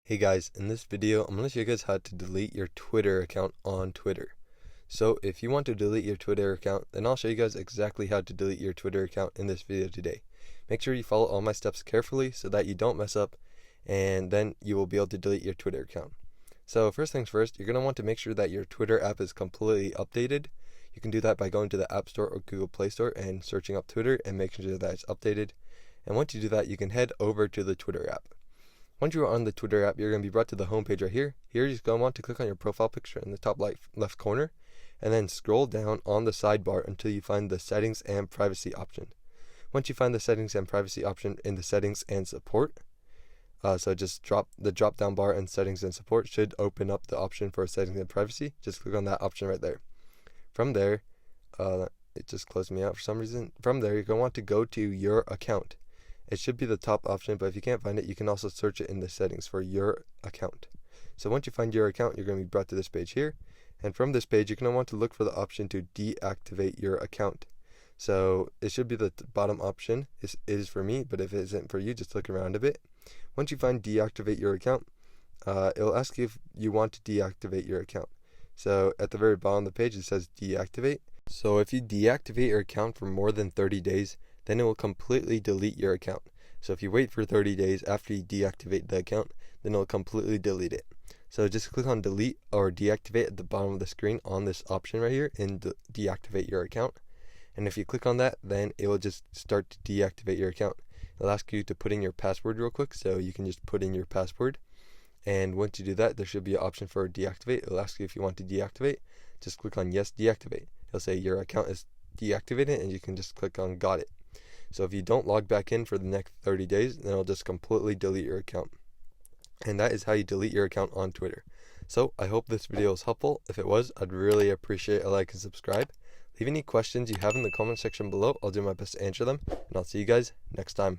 Hey guys, in this video, I'm going to show you guys how to delete your Twitter account on Twitter. So if you want to delete your Twitter account, then I'll show you guys exactly how to delete your Twitter account in this video today. Make sure you follow all my steps carefully so that you don't mess up, and then you will be able to delete your Twitter account. So first things first, you're going to want to make sure that your Twitter app is completely updated. You can do that by going to the App Store or Google Play Store and searching up Twitter and making sure that it's updated. And once you do that, you can head over to the Twitter app. Once you are on the Twitter app, you're going to be brought to the home page right here. Here, you're just going to want to click on your profile picture in the top left corner, and then scroll down on the sidebar until you find the settings and privacy option. Once you find the settings and privacy option in the settings and support, so just drop down bar and settings and support should open up the option for settings and privacy. Just click on that option right there. From there, it just closed me out for some reason. From there, you're going to want to go to your account. It should be the top option, but if you can't find it, you can also search it in the settings for your account. So once you find your account, you're going to be brought to this page here. And from this page, you're going to want to look for the option to deactivate your account. So it should be the bottom option. It is for me, but if it isn't for you, just look around a bit. Once you find deactivate your account, it'll ask you if you want to deactivate your account. So at the very bottom of the page, it says deactivate. So if you deactivate your account for more than 30 days, then it will completely delete your account. So if you wait for 30 days after you deactivate the account, then it will completely delete it. So just click on delete or deactivate at the bottom of the screen on this option right here and deactivate your account. And if you click on that, then it will just start to deactivate your account. It'll ask you to put in your password real quick, so you can just put in your password. And once you do that, there should be an option for deactivate. It'll ask you if you want to deactivate. Just click on yes, deactivate. It'll say your account is deactivated, and you can just click on got it. So if you don't log back in for the next 30 days, then it'll just completely delete your account. And that is how you delete your account on Twitter. So I hope this video was helpful. If it was, I'd really appreciate a like and subscribe. Leave any questions you have in the comment section below. I'll do my best to answer them. And I'll see you guys next time.